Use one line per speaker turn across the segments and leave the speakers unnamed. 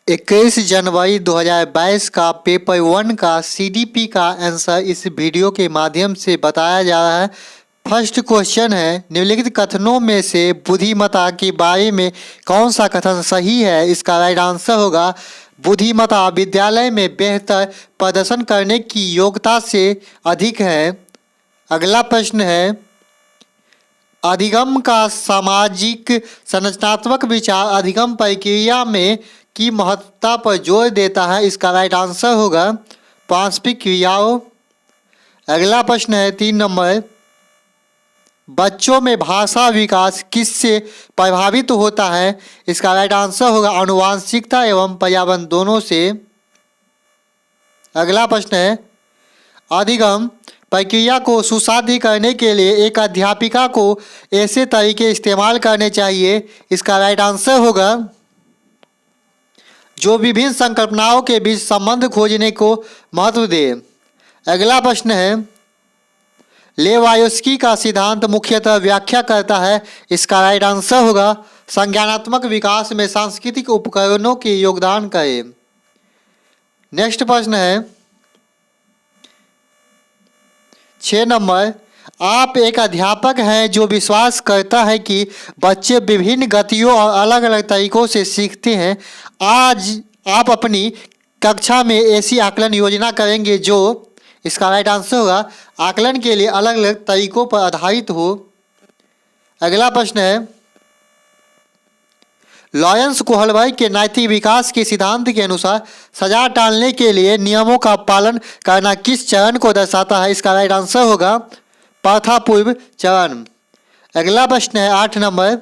21 जनवरी 2022 का पेपर 1 का सीडीपी का आंसर इस वीडियो के माध्यम से बताया जा रहा है। फर्स्ट क्वेश्चन है, निम्नलिखित कथनों में से बुद्धिमत्ता के बारे में कौन सा कथन सही है? इसका राइट आंसर होगा बुद्धिमत्ता विद्यालय में बेहतर प्रदर्शन करने की योग्यता से अधिक है। अगला प्रश्न है, अधिगम का सामाजिक संरचनात्मक विचार अधिगम प्रक्रिया में की महत्ता पर जोर देता है। इसका राइट आंसर होगा पारस्परिक क्रियाओं। अगला प्रश्न है 3 नंबर, बच्चों में भाषा विकास किससे प्रभावित होता है? इसका राइट आंसर होगा आनुवांशिकता एवं पर्यावरण दोनों से। अगला प्रश्न है, अधिगम प्रक्रिया को सुसाध्य करने के लिए एक अध्यापिका को ऐसे तरीके इस्तेमाल करने चाहिए। इसका राइट आंसर होगा जो विभिन्न संकल्पनाओं के बीच संबंध खोजने को महत्व दे। अगला प्रश्न है, लेवायोस्की का सिद्धांत मुख्यतः व्याख्या करता है। इसका राइट आंसर होगा संज्ञानात्मक विकास में सांस्कृतिक उपकरणों के योगदान करें। नेक्स्ट प्रश्न है 6 नंबर, आप एक अध्यापक हैं जो विश्वास करता है कि बच्चे विभिन्न गतियों और अलग अलग तरीकों से सीखते हैं। आज आप अपनी कक्षा में ऐसी आकलन योजना करेंगे जो, इसका राइट आंसर होगा आकलन के लिए अलग अलग तरीकों पर आधारित हो। अगला प्रश्न है, लॉरेंस कोहलबर्ग के नैतिक विकास के सिद्धांत के अनुसार सजा टालने के लिए नियमों का पालन करना किस चरण को दर्शाता है? इसका राइट आंसर होगा प्रथापूर्व चरण। अगला प्रश्न है 8 नंबर,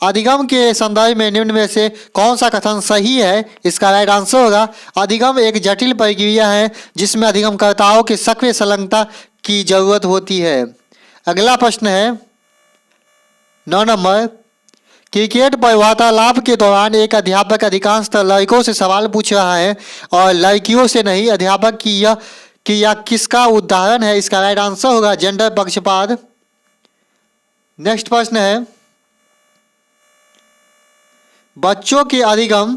अधिगम के संदर्भ में निम्न में से कौन सा कथन सही है? इसका राइट आंसर होगा अधिगम एक जटिल प्रक्रिया है जिसमें अधिगमकर्ताओं की सक्रिय संलग्नता की जरूरत होती है। अगला प्रश्न है 9 नंबर, क्रिकेट पर वार्तालाप के दौरान एक अध्यापक अधिकांशतः लड़कों से सवाल पूछ रहा है और लड़कियों से नहीं। अध्यापक की यह क्रिया किसका उदाहरण है? इसका राइट आंसर होगा जेंडर पक्षपात। नेक्स्ट प्रश्न है, बच्चों के अधिगम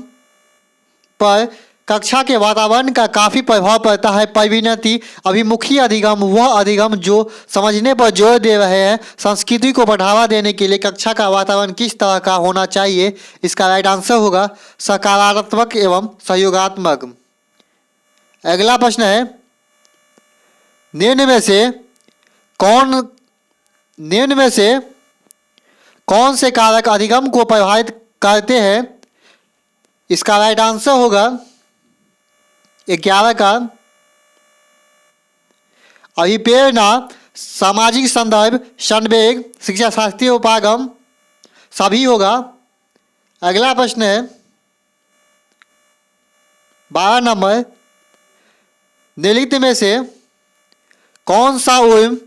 पर कक्षा के वातावरण का काफी प्रभाव पड़ता है। परिणति अभिमुखी अधिगम वह अधिगम जो समझने पर जोर दे रहे हैं। संस्कृति को बढ़ावा देने के लिए कक्षा का वातावरण किस तरह का होना चाहिए? इसका राइट आंसर होगा सकारात्मक एवं सहयोगात्मक। अगला प्रश्न है, निम्न में से कौन से कारक अधिगम को प्रभावित करते हैं? इसका राइट आंसर होगा 11 का अभिप्रेरणा, सामाजिक संदर्भ, संवेग, शिक्षा शास्त्रीय उपागम सभी होगा। अगला प्रश्न है 12 नंबर, निम्नलिखित में से कौन सा उर्म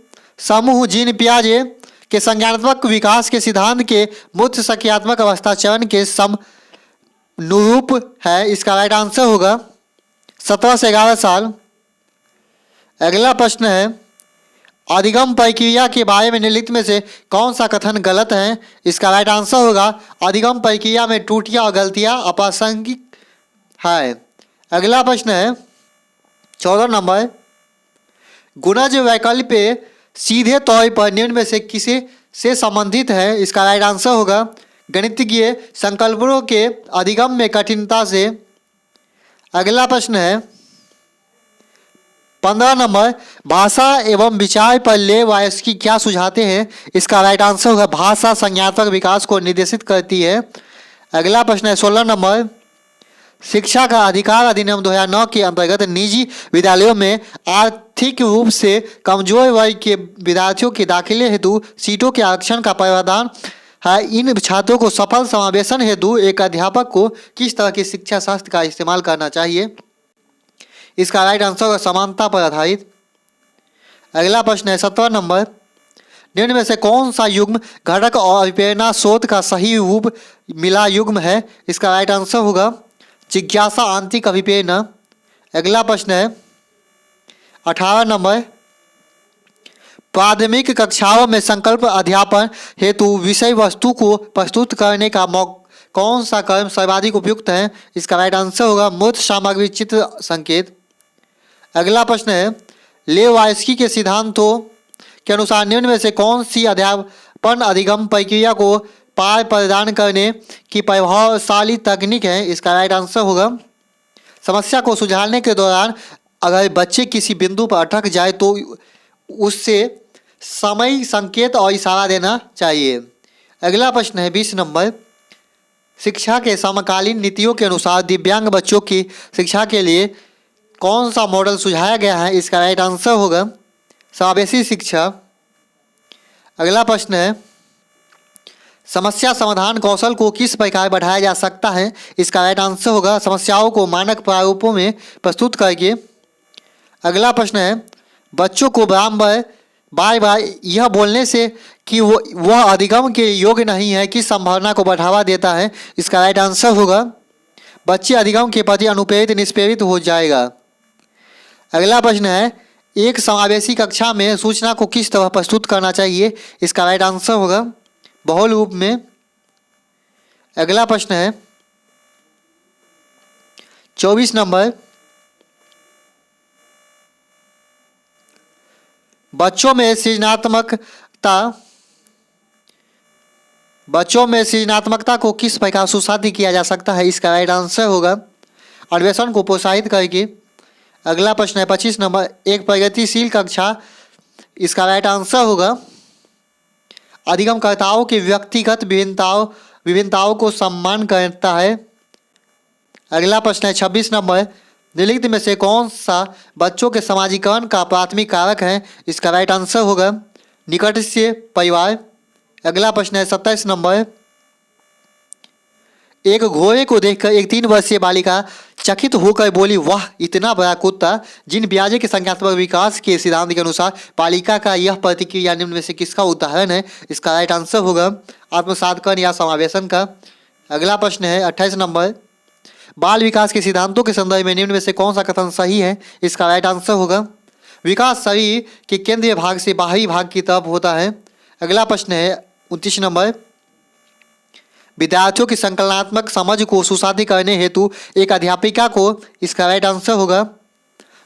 समूह जीन पियाजे के संज्ञानात्मक विकास के सिद्धांत के मुख्य संज्ञानात्मक अवस्था चरण के समनुरूप है? इसका राइट आंसर होगा 17 से 11 साल। अगला प्रश्न है, अधिगम प्रक्रिया के बारे में निम्नलिखित में से कौन सा कथन गलत है? इसका राइट आंसर होगा अधिगम प्रक्रिया में त्रुटियां और गलतियां अप्रासंगिक है। अगला प्रश्न है 14 नंबर, गुणज वैकल्प सीधे तौर पर निम्न में से किसे से संबंधित है? इसका राइट आंसर होगा गणितीय संकल्पनों के अधिगम में कठिनता से। अगला प्रश्न है 15 नंबर, भाषा एवं विचार पर लेवायोस्की क्या सुझाते हैं? इसका राइट आंसर होगा भाषा संज्ञानात्मक विकास को निर्देशित करती है। अगला प्रश्न है 16 नंबर, शिक्षा का अधिकार अधिनियम 2009 के अंतर्गत निजी विद्यालयों में आर्थिक रूप से कमजोर वर्ग के विद्यार्थियों के दाखिले हेतु सीटों के आरक्षण का प्रावधान है। इन छात्रों को सफल समावेशन हेतु एक अध्यापक को किस तरह की शिक्षा शास्त्र का इस्तेमाल करना चाहिए? इसका राइट आंसर होगा समानता पर आधारित। अगला प्रश्न है 17 नंबर, निम्न में से कौन सा युग्म घटक और अभिप्रेरणा स्रोत का सही रूप मिला युग्म है? इसका राइट आंसर होगा जिज्ञासा आंतरिक अभिप्रेरणा। अगला प्रश्न है 18 नंबर, प्राथमिक कक्षाओं में संकल्प अध्यापन हेतु विषय वस्तु को प्रस्तुत करने का कौन सा कर्म सर्वाधिक उपयुक्त है? इसका राइट आंसर होगा मूर्त सामग्री चित्र संकेत। अगला प्रश्न है लेवाइस्की के सिद्धांतों के अनुसार निम्न में से कौन सी अध्यापन अधिगम प्रक्रिया को पार प्रदान करने की प्रभावशाली तकनीक है? इसका राइट आंसर होगा समस्या को सुलझाने के दौरान अगर बच्चे किसी बिंदु पर अटक जाए तो उससे समय संकेत और इशारा देना चाहिए। अगला प्रश्न है 20 नंबर, शिक्षा के समकालीन नीतियों के अनुसार दिव्यांग बच्चों की शिक्षा के लिए कौन सा मॉडल सुझाया गया है? इसका राइट आंसर होगा समावेशी शिक्षा। अगला प्रश्न है समस्या समाधान कौशल को किस प्रकार बढ़ाया जा सकता है? इसका राइट आंसर होगा समस्याओं को मानक प्रारूपों में प्रस्तुत करके। अगला प्रश्न है बच्चों को बार बार यह बोलने से कि वह अधिगम के योग्य नहीं है किस संभावना को बढ़ावा देता है? इसका राइट आंसर होगा बच्चे अधिगम के प्रति अनुप्रेरित निष्प्रेरित हो जाएगा। अगला प्रश्न है एक समावेशी कक्षा में सूचना को किस तरह प्रस्तुत करना चाहिए? इसका राइट आंसर होगा बहुल रूप में। अगला प्रश्न है 24 नंबर, बच्चों में सृजनात्मकता को किस प्रकार सुसाध्य किया जा सकता है? इसका राइट आंसर होगा अन्वेषण को प्रोत्साहित करके। अगला प्रश्न है 25 नंबर, एक प्रगतिशील कक्षा, इसका राइट आंसर होगा अधिगमकर्ताओं की व्यक्तिगत विभिन्नताओं को सम्मान करता है। अगला प्रश्न है 26 नंबर, निम्नलिखित में से कौन सा बच्चों के समाजीकरण का प्राथमिक कारक है? इसका राइट आंसर होगा निकट से परिवार। अगला प्रश्न है 27 नंबर, एक घोड़े को देखकर एक 3 वर्षीय बालिका चकित होकर बोली वाह इतना बड़ा कुत्ता। जिन ब्याजे के संज्ञानात्मक विकास के सिद्धांत के अनुसार बालिका का यह प्रतिक्रिया निम्न में से किसका उदाहरण है? इसका राइट आंसर होगा आत्मसातकरण या समावेशन का। अगला प्रश्न है 28 नंबर, बाल विकास के सिद्धांतों के संदर्भ में निम्न में से कौन सा कथन सही है? इसका राइट आंसर होगा विकास शरीर के केंद्रीय भाग से बाहरी भाग की तरफ होता है। अगला प्रश्न है 29 नंबर, विद्यार्थियों की संकलनात्मक समझ को सुसाध्य करने हेतु एक अध्यापिका को, इसका राइट आंसर होगा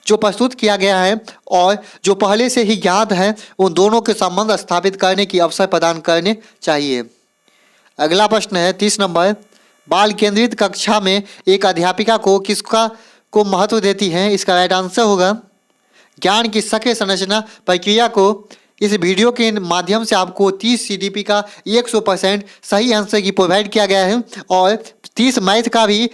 जो प्रस्तुत किया गया है और जो पहले से ही ज्ञात है उन दोनों के संबंध स्थापित करने की अवसर प्रदान करने चाहिए। अगला प्रश्न है 30 नंबर, बाल केंद्रित कक्षा में एक अध्यापिका को किसका को महत्व देती है? इसका राइट आंसर होगा ज्ञान की सक्रिय संरचना प्रक्रिया को। इस वीडियो के माध्यम से आपको 30 CDP का 100% सही आंसर की प्रोवाइड किया गया है और 30 मैथ का भी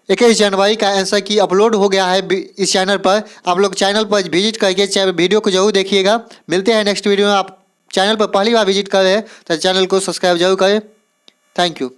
21 जनवरी का आंसर की अपलोड हो गया है इस चैनल पर। आप लोग चैनल पर विजिट करके वीडियो को जरूर देखिएगा। मिलते हैं नेक्स्ट वीडियो में। आप चैनल पर पहली बार विजिट कर रहे हैं तो चैनल को सब्सक्राइब जरूर करें। Thank you.